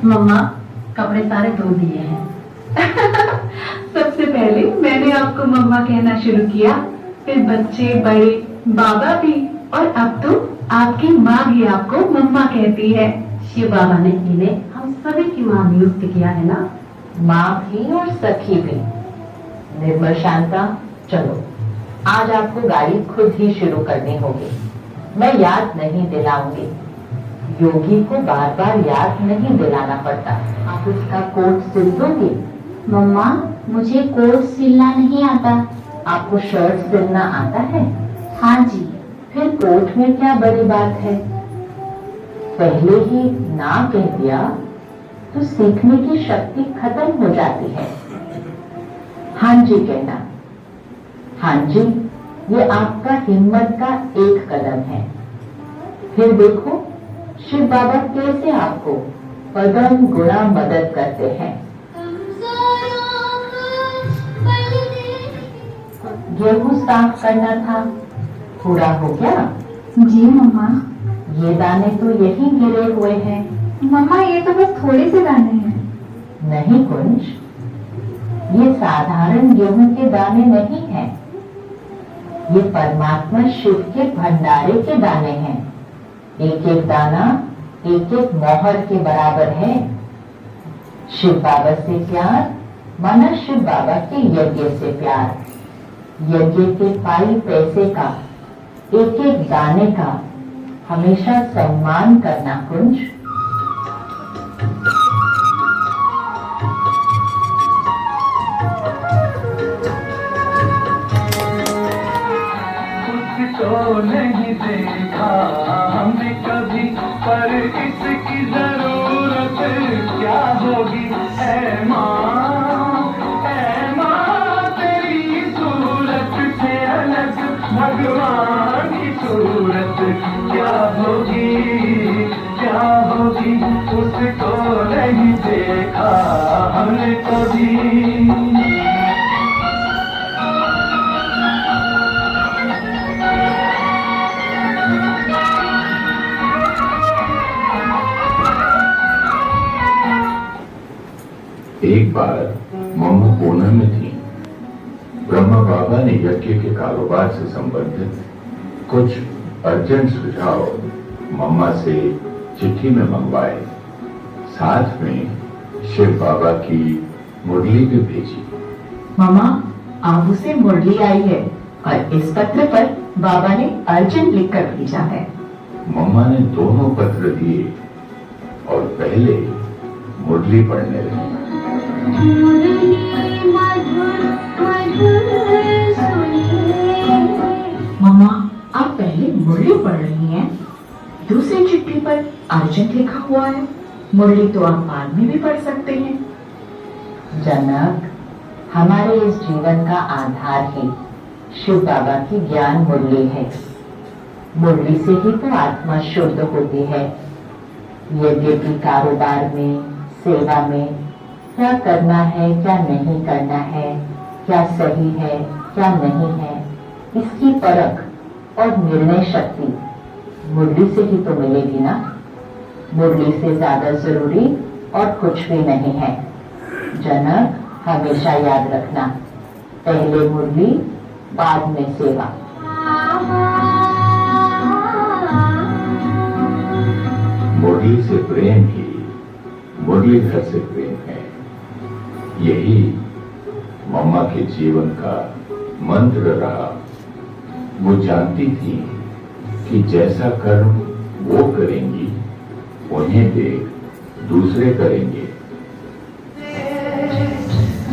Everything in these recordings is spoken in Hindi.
मम्मा, कपड़े सारे धो दिए हैं। सबसे पहले मैंने आपको मम्मा कहना शुरू किया, फिर बच्चे, बड़े, बाबा भी, और अब तो आपकी माँ भी आपको मम्मा कहती है। शिव बाबा ने इन्हें हम सभी की माँ नियुक्त किया है ना। माँ भी और सखी भी। निर्मल शांता, चलो आज आपको गाड़ी खुद ही शुरू करनी होगी। मैं याद नहीं दिलाऊंगी। योगी को बार बार याद नहीं दिलाना पड़ता। आप उसका कोट सिल दोगी? मम्मा, मुझे कोट सिलना नहीं आता। आपको शर्ट सिलना आता है? हाँ जी। फिर कोट में क्या बड़ी बात है? पहले ही ना कह दिया तो सीखने की शक्ति खत्म हो जाती है। हाँ जी कहना। हाँ जी, ये आपका हिम्मत का एक कदम है। फिर देखो शिव बाबा कैसे आपको पदम गुणा मदद करते हैं। गेहूं साफ करना था, पूरा हो गया? जी मम्मा। ये दाने तो यही गिरे हुए हैं। मम्मा, ये तो बस थोड़े से दाने हैं। नहीं कुंज, ये साधारण गेहूं के दाने नहीं हैं। ये परमात्मा शिव के भंडारे के दाने हैं। एक एक दाना एक एक मोहर के बराबर है। शिव बाबा से प्यार माना शिव बाबा के यज्ञ से प्यार। यज्ञ के पाई पैसे का, एक एक दाने का हमेशा सम्मान करना कुंज। तो नहीं देखा हमने कभी, पर इसकी जरूरत क्या होगी। ऐ माँ तेरी सूरत से अलग भगवान की सूरत क्या होगी, क्या होगी। उसको नहीं देखा हमने कभी। एक बार मम्मा पूना में थी। ब्रह्मा बाबा ने यज्ञ के कारोबार से संबंधित कुछ अर्जेंट सुझाव मम्मा से चिट्ठी में मंगवाए। साथ में शिव बाबा की मुरली भी भेजी। मम्मा, आप उसे मुरली आई है और इस पत्र पर बाबा ने अर्जेंट लिखकर भेजा है। मम्मा ने दोनों पत्र दिए और पहले मुरली पढ़ने लगी। मम्मा, आप पहले मुरली पढ़ रही हैं, दूसरी चिट्ठी पर अर्जेंट लिखा हुआ है। मुरली तो आप बाद में भी पढ़ सकते हैं। जनक, हमारे इस जीवन का आधार ही शिव बाबा की ज्ञान मुरली है। मुरली से ही तो आत्मा शुद्ध होती है। यज्ञ की कारोबार में, सेवा में क्या करना है, क्या नहीं करना है, क्या सही है, क्या नहीं है, इसकी परख और निर्णय शक्ति मुरली से ही तो मिलेगी ना। मुरली से ज्यादा जरूरी और कुछ भी नहीं है। जनक, हमेशा याद रखना, पहले मुरली बाद में सेवा। मुरली से प्रेम ही मुरलीधर से प्रेम है। यही मम्मा के जीवन का मंत्र रहा। वो जानती थी कि जैसा कर्म वो करेंगी, उन्हें देख दूसरे करेंगे।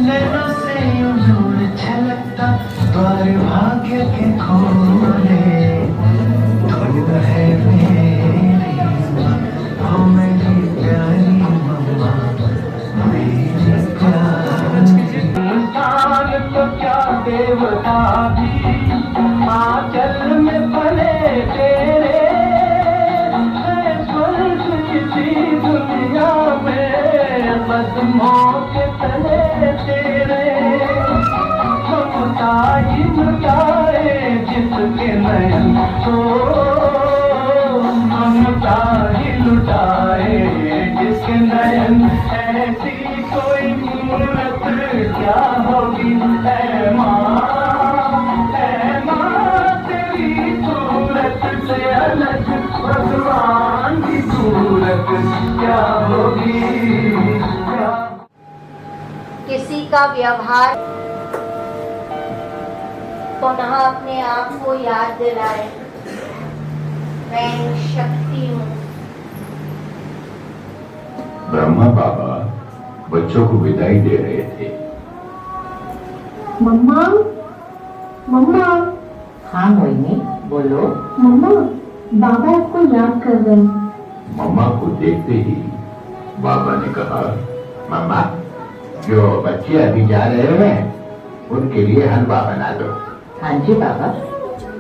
नैनों से नूर छलकता, द्वार भाग्य के खोले। धुन है मेरी हो मेरी प्यारी मम्मा, मेरी प्यारी। इंसान तो क्या देवता भी आंचल में पले तेरे। है स्वर्ग किसी दुनिया में कदमों के तले तेरे। ममता ही लुटाए जिसके नयन, का व्यवहार पुनः अपने आप को याद दिलाए, मैं शक्ति हूँ। ब्रह्मा बाबा बच्चों को विदाई दे रहे थे। मम्मा, मम्मा, हाँ मोहिनी, बोलो। मम्मा, बाबा आपको याद कर रहे हैं। मम्मा को देखते ही बाबा ने कहा, मम्मा, जो बच्चे अभी जा रहे हैं उनके लिए हलवा बना दो। हाँ जी बाबा।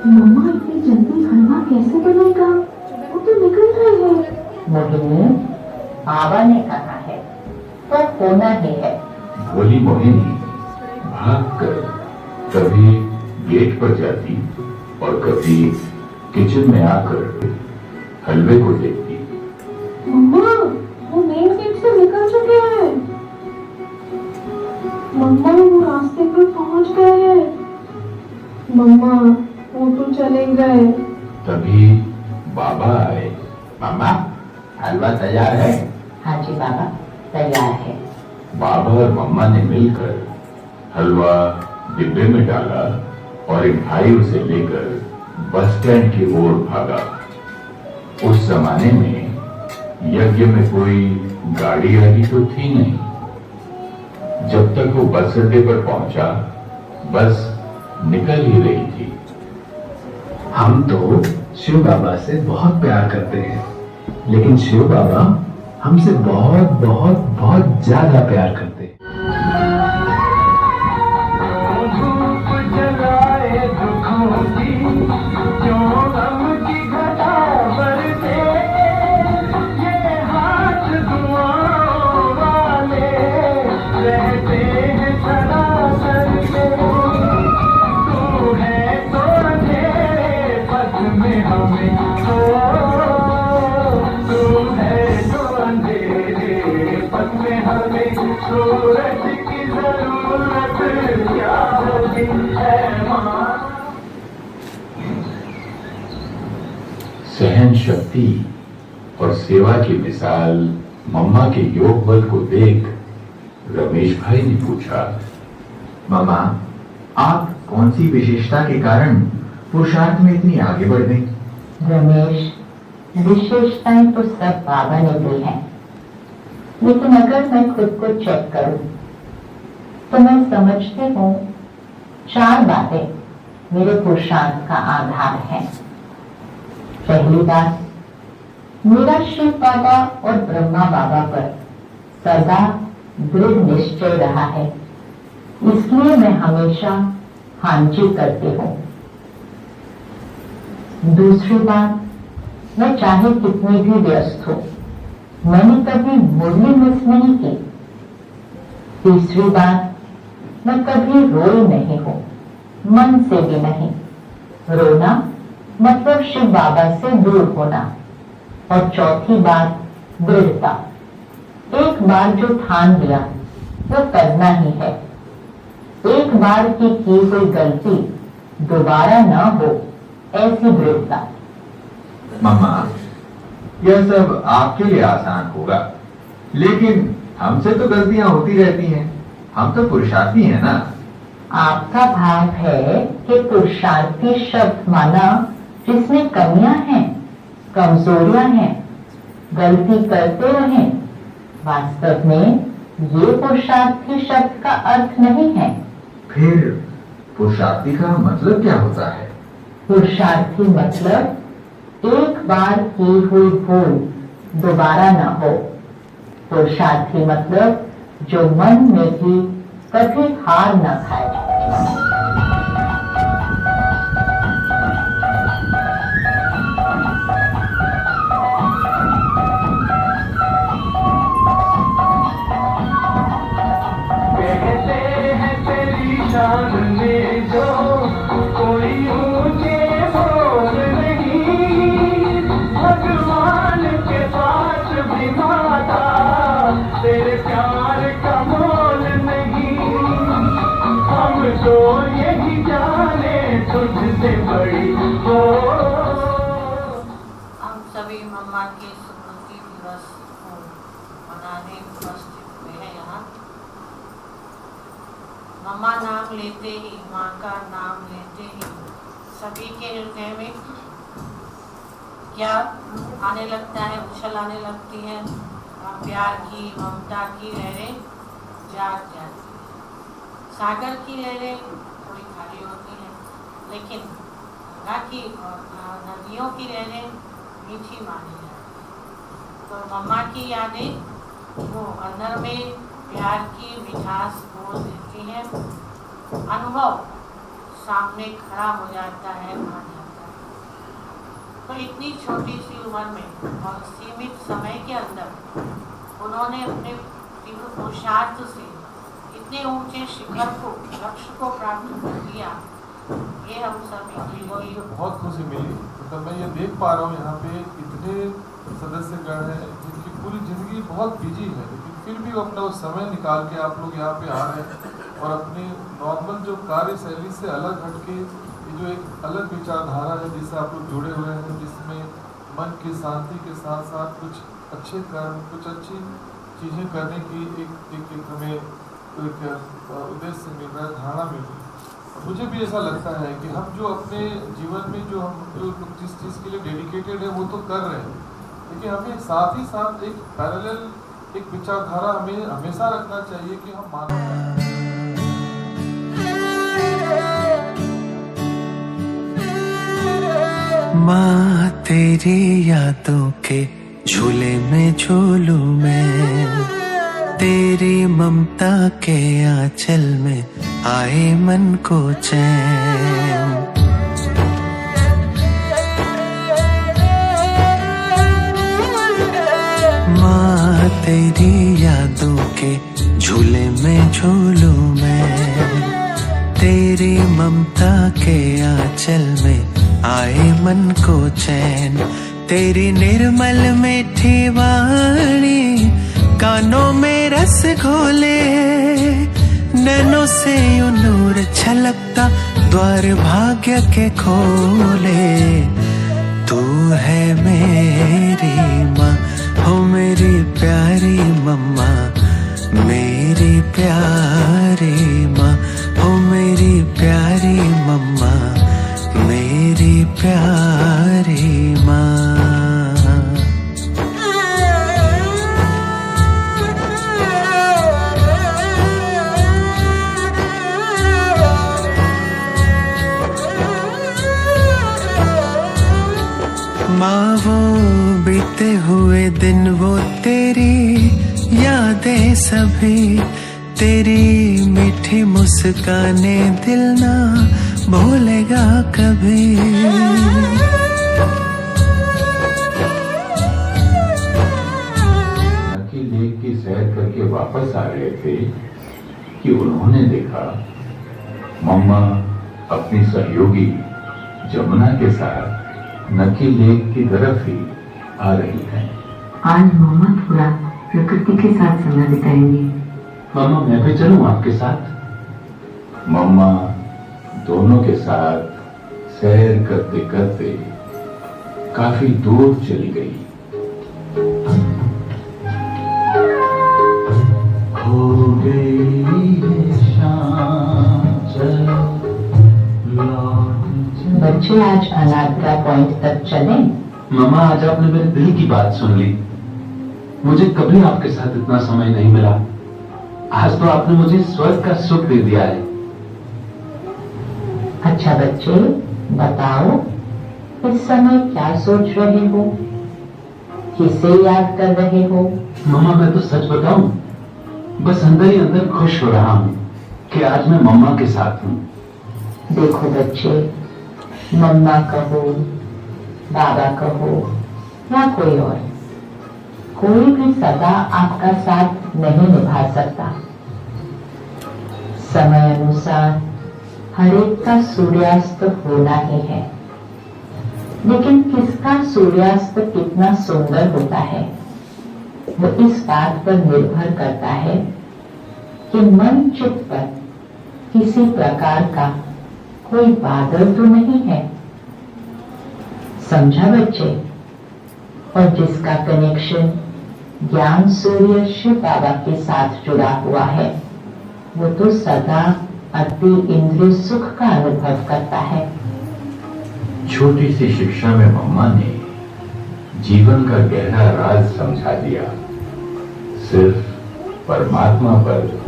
मम्मा, इतनी जल्दी हलवा कैसे बनेगा? वो तो निकल रहे हैं। मोहिनी, बाबा ने कहा है तो होना ही है। बोली मोहिनी भागकर कभी गेट पर जाती और कभी किचन में आकर हलवे को देखती। मम्मा, वो मेन गेट से निकल चुके हैं। मम्मा, वो रास्ते पे पहुंच गए हैं। मम्मा, वो तो चले गए। तभी बाबा आए। मम्मा, हलवा तैयार है? हाँ जी बाबा, तैयार है। बाबा और मम्मा ने मिलकर हलवा डिब्बे में डाला और एक भाई उसे लेकर बस स्टैंड की ओर भागा। उस जमाने में यज्ञ में कोई गाड़ी आदि तो थी नहीं। जब तक वो बस अड्डे पर पहुंचा, बस निकल ही रही थी। हम तो शिव बाबा से बहुत प्यार करते हैं, लेकिन शिव बाबा हमसे बहुत बहुत बहुत ज्यादा प्यार करते हैं। धूप जलाए दुखों की, क्यों गम की घटा बरसे, ये हाथ दुआओं वाले रहते हैं सरासर में। तू है तो अंधेरे पथ में हमें, तू है तो अंधेरे पथ में हमें, सूरज की जरूरत क्या होगी है माँ। सहन शक्ति और सेवा की मिसाल मम्मा के योग बल को देख रमेश भाई ने पूछा, मामा, आप कौन सी विशेषता के कारण पुरुषार्थ में इतनी आगे बढ़ गई? रमेश, विशेषताएं तो सब बाबा ने दी हैं, लेकिन अगर मैं खुद को चेक करूं तो मैं समझती हूँ 4 बातें मेरे पुरुषार्थ का आधार है। पहली बात, मेरा शिव बाबा और ब्रह्मा बाबा पर सदा दृढ़ निश्चय रहा है, इसलिए मैं हमेशा हाँ जी करती हूँ। दूसरी बात, मैं चाहे कितनी भी व्यस्त हो, मैंने कभी मुरली मिस नहीं की। तीसरी बात, मैं कभी रोई नहीं हूं, मन से भी नहीं। रोना मतलब शिव बाबा से दूर होना। और चौथी बात, दृढ़ता। एक बार जो ठान लिया वो करना ही है। एक बार की हुई गलती दोबारा न हो, ऐसी दृढ़ता। मामा, यह सब आपके लिए आसान होगा, लेकिन हमसे तो गलतियां होती रहती हैं। हम तो पुरुषार्थी हैं ना। आपका भाव है कि पुरुषार्थी शब्द माना जिसमें कमियां हैं, कमजोरियां हैं, गलती करते रहें। वास्तव में ये पुरुषार्थी शब्द का अर्थ नहीं है। फिर पुरुषार्थी का मतलब क्या होता है? पुरुषार्थी मतलब एक बार की हुई भूल दोबारा न हो। पुरुषार्थी मतलब जो मन में भी कभी हार न खाए। कहते हैं तेरी शान में जो कोई ऊंचे बोल नहीं, भगवान के पास भी माता तेरे प्यार का मोल नहीं। हम तो यही जाने तुझसे बड़ी हो। हम सभी मम्मा की स्मृति दिवस को मनाने उपस्थित हुए हैं यहाँ। मम्मा नाम लेते ही, माँ का नाम लेते ही सभी के हृदय में क्या आने लगता है, उछल आने लगती है, प्यार की, ममता की लहरें जाग जाती है। सागर की लहरें थोड़ी खाली होती हैं, लेकिन गंगा की और नदियों की लहरें मीठी मानी जाती हैं। तो मम्मा की यादें वो अंदर में प्यार की मिठास बोल देती हैं। अनुभव सामने खड़ा हो जाता है, आ जाता है। तो इतनी छोटी सी उम्र में और सीमित समय के अंदर उन्होंने अपने तीव्र पुरुषार्थ से इतने ऊंचे शिखर को, लक्ष्य को प्राप्त कर लिया। ये हम सभी मुझे बहुत खुशी मिली। मतलब मैं ये देख पा रहा हूँ यहाँ पे इतने सदस्यगण हैं जिनकी पूरी जिंदगी बहुत बिजी है, लेकिन फिर भी वो अपना वो समय निकाल के आप लोग यहाँ पे आ रहे हैं और अपनी नॉर्मल जो कार्य शैली से अलग हटके ये जो एक अलग विचारधारा है जिससे आप लोग जुड़े हुए हैं, जिसमें मन की शांति के साथ साथ कुछ अच्छे कर्म, कुछ अच्छी चीज़ें करने की एक हमें एक उद्देश्य मिल रहा है, धारणा मिल रही है। मुझे भी ऐसा लगता है कि हम जो अपने जीवन में जो जिस चीज़ के लिए डेडिकेटेड है वो तो कर रहे हैं, लेकिन हमें साथ ही साथ एक पैरेलल एक विचारधारा हमें हमेशा रखना चाहिए कि हम मानव माँ तेरी यादों के झूले में झूलूं मैं, तेरी ममता के आंचल में आए मन को चैन। माँ तेरी यादों के झूले में झूलूं मैं, तेरी ममता के आंचल में आए मन को चैन। तेरी निर्मल मीठी वाणी कानों में रस घोले, नैनों से यूं नूर छलकता द्वार भाग्य के खोले। तू है मेरी माँ, हो मेरी प्यारी मम्मा, मेरी प्यारी माँ, हो मेरी प्यारी मम्मा, मेरी प्यारी माँ। माँ वो बीते हुए दिन, वो तेरी यादें सभी, तेरी मीठी मुस्काने दिल ना भूलेगा कभी। नक्की लेक की सैर करके वापस आ रहे थे कि उन्होंने देखा मम्मा अपनी सहयोगी जमुना के साथ नक्की लेक की तरफ ही आ रही है। आज मम्मा थोड़ा प्रकृति के साथ समय बिताएंगे। मामा मैं भी चलूं आपके साथ? मम्मा दोनों के साथ सैर करते करते काफी दूर चली गई। हो गई है शाम, चलो बच्चे आज अनाद्रा पॉइंट तक चलें? मामा आज आपने मेरे दिल की बात सुन ली। मुझे कभी आपके साथ इतना समय नहीं मिला। आज तो आपने मुझे स्वर्ग का सुख दे दिया है। अच्छा बच्चे बताओ, इस समय क्या सोच रहे हो, किसे याद कर रहे हो? मामा मैं तो सच बताऊं, बस अंदर ही अंदर खुश हो रहा हूं कि आज मैं मम्मा के साथ हूं। देखो बच्चे, मम्मा कहो, बाबा कहो या कोई और, कोई भी सदा आपका साथ नहीं निभा सकता। समय अनुसार हर एक का सूर्यास्त होना ही है, लेकिन किसका सूर्यास्त कितना सुंदर होता है वो इस बात पर निर्भर करता है कि मन चित्त पर किसी प्रकार का कोई बादल तो नहीं है। समझा बच्चे? और जिसका कनेक्शन ज्ञान सूर्य शिव बाबा के साथ जुड़ा हुआ है वो तो सदा अति इंद्रिय सुख का अनुभव करता है। छोटी सी शिक्षा में मम्मा ने जीवन का गहरा राज समझा दिया। सिर्फ परमात्मा पर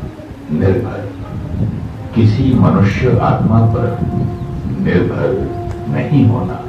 निर्भर, किसी मनुष्य आत्मा पर निर्भर नहीं होना।